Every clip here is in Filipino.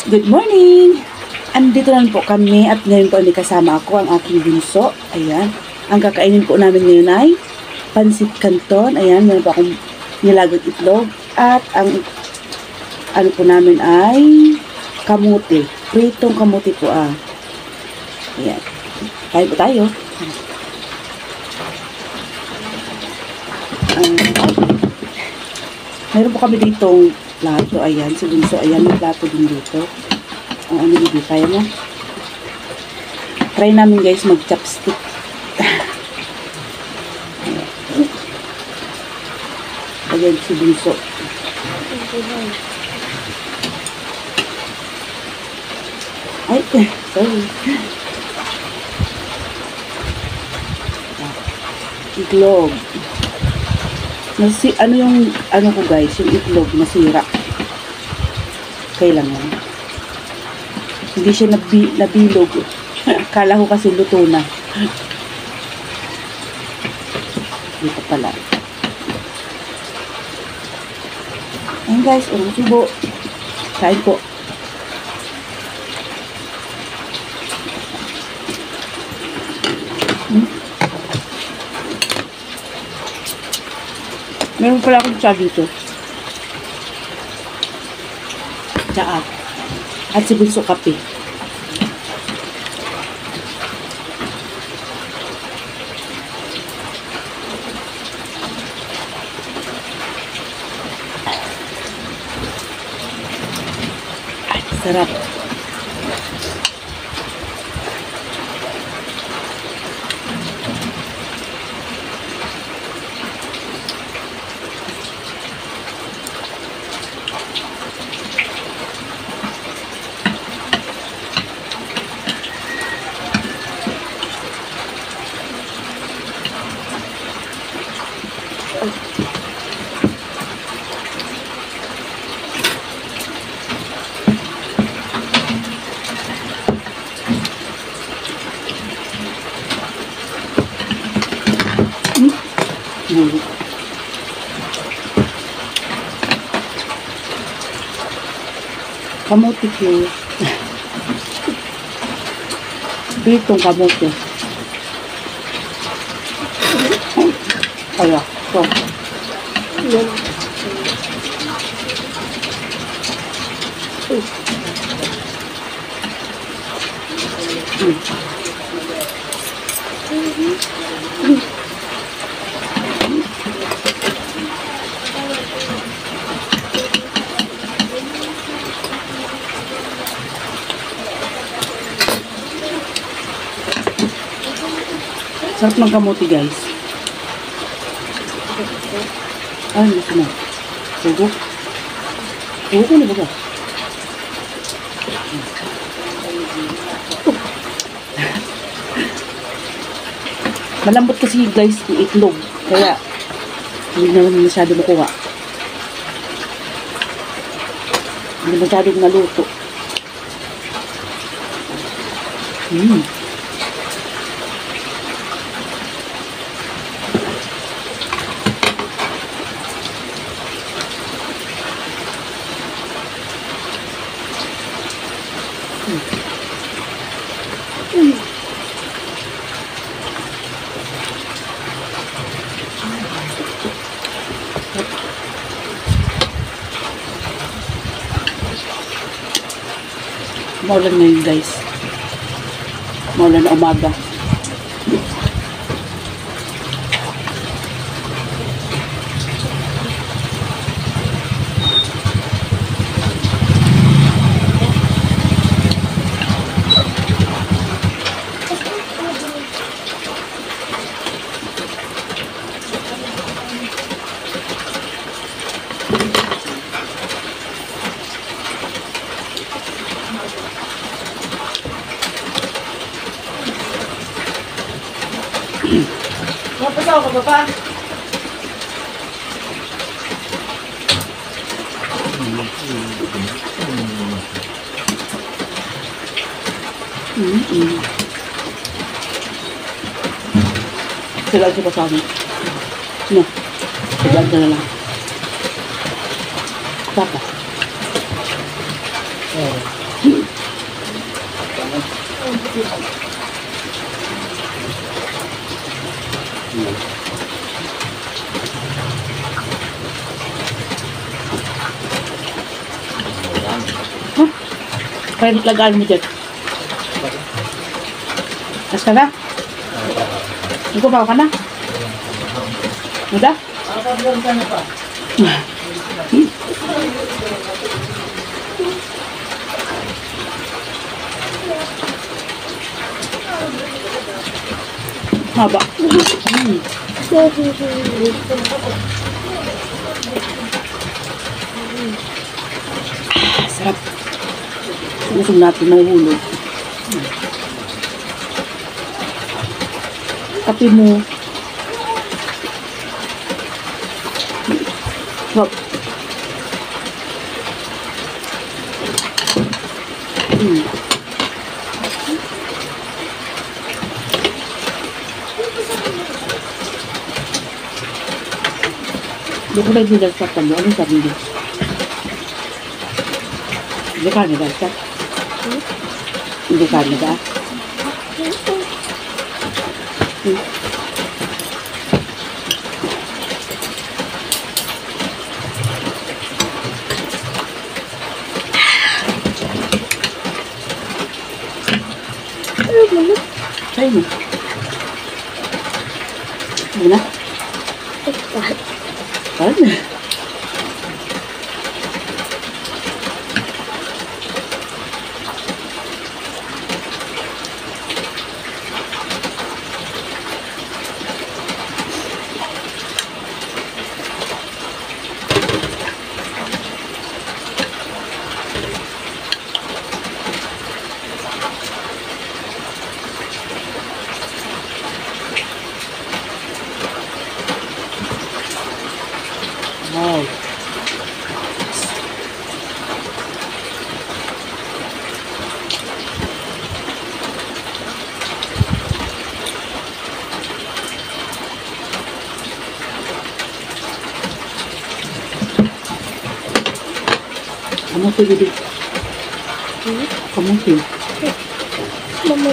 Good morning! Andito na po kami at ngayon po may kasama ako ang aking bunso. Ayan. Ang kakainin po namin ngayon ay PANCIT CANTON. Ayan, meron po akong nilagang itlog. At ang ano po namin ay kamuti. Pritong kamuti po Ayan. Kain po tayo. Meron po kami ditong plato. Ayan, si bunso. Ayan, may plato din dito. Ano hindi kaya mo? Try namin guys mag-chopstick. Ayan, si bunso. Ay, sorry. Itlog. Ano yung, ano ko guys, yung itlog nasira. Kailangan. Hindi siya nabilog. Akala ko kasi luto na. Dito pala. Ayan guys, urong subo. Kain po. Meron pala akong tsa dito. Tsa at si bunso kape. Ay, sarap. Kamote ko. Bitong kamote. Kaya, ito. Sarap ng kamote guys. Ay, gusto mo. Sugo. Sugo ko na ba? Malambot kasi guys yung itlog. Kaya hindi naman masyado makuha. Hindi masyadong naluto. Maulan na yun guys. Maulan na umaga. Mapasaw ka ba pa? Sila siya pa sa amin. No. Sila na lang. Saka. Huh? Kaya lagaan mo dyan. Mas ka na? Ito pa ka na? Uda? Haba. Sarap. Gusto natin mahuhulog. Kape mo. Sarap. Hindi ko na dinalsat ka mo. Anong sabi niya? Hindi ka nidalsat? Hindi ka nidalsat? Sa'yo mo. Ano na? Ano? Wow. Kamuti gede. Kamuti. Mama.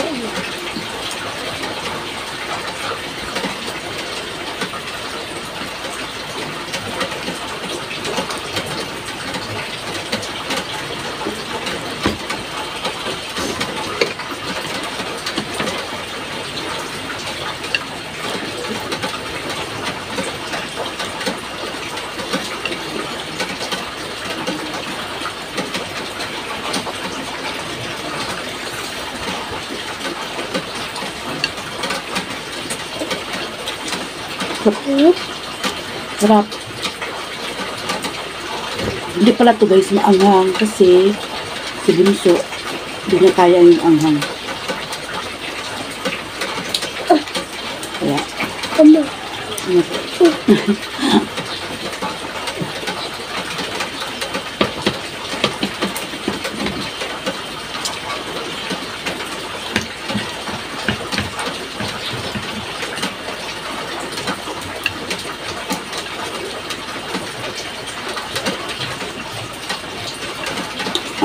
Sarap. Hindi pala to guys maanghang kasi si Bunso hindi niya kaya yung anghang. Kaya Mama.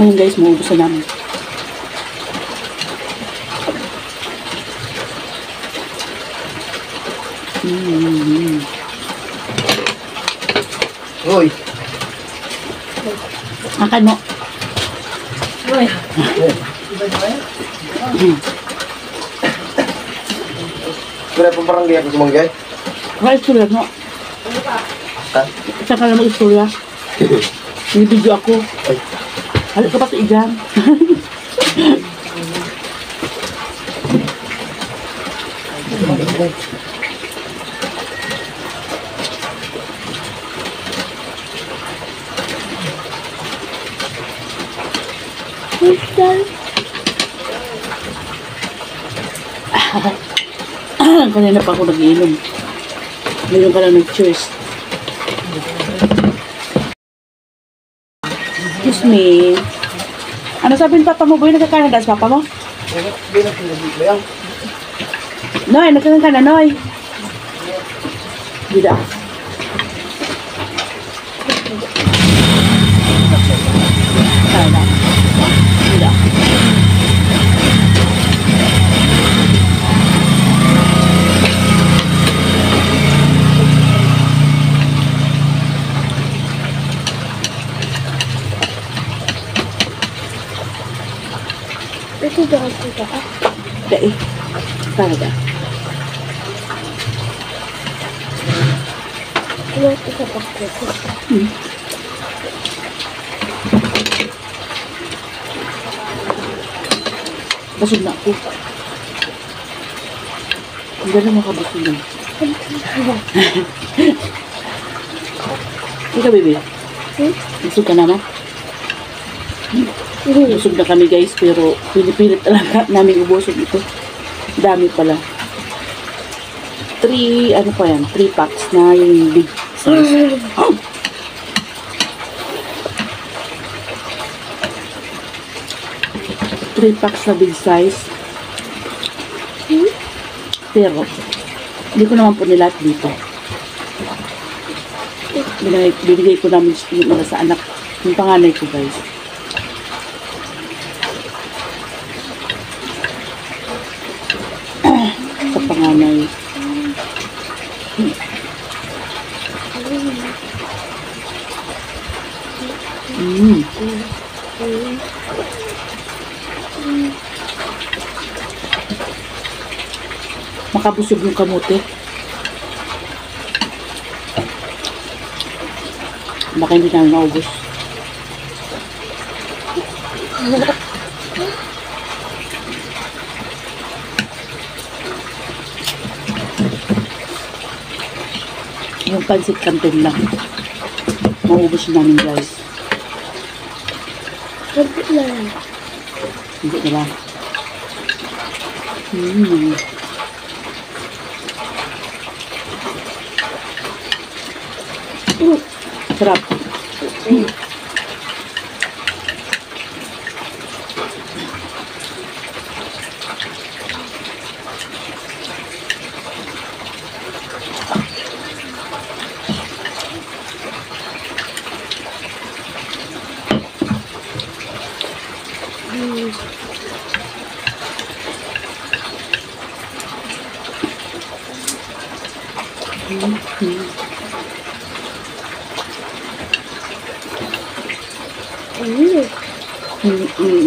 ayun guys, maubusan namin. Uy! Makan mo. Uy. Wala pang barangay ako sumanggay. Kaya istorya mo. Ha? Saan ka na mag-istorya? Nibidyo ako. Ay. Halik ka pa sa exam. Kanina pa ako nag-iinom. Ngayon ka lang nag-cheers. Excuse me. Ano sabi ni Papa mo? Boy, nagkakanaga sa Papa mo? Noy, nagkakanan ka na, Noy. Bida. Kaya. Bida. Tidak. Dai. Talaga. Ano ito pa ko? Basog na ako. Ang gano'n makabusog na. Ikaw, baby. Busog ka naman. Busog na kami, guys, pero pinipilit talaga namin ubusog ito. Dami pala. 3 packs na yung big size. Oh! 3 packs na big size. Pero, hindi ko naman po nilahat dito. Binigay ko namin yung sa anak, yung panganay ko, guys. Sa panganay. Makabusog yung kamote. Baka hindi namin maubos. Yung pancit canton lang. Maubos namin, guys. Hindi na lang. Sarap.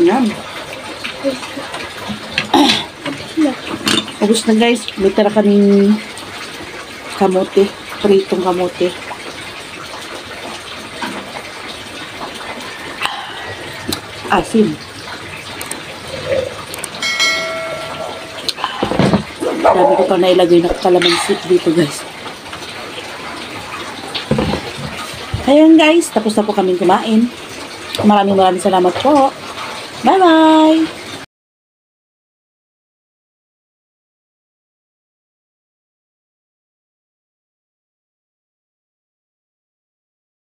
Yan. Ubus na, guys. May tara kaming kamote. Pritong kamote. Asin. Dami ko pa nailagay na kalamansi dito, guys. Ayan, guys. Tapos na po kaming kumain. Maraming salamat po. Bye-bye!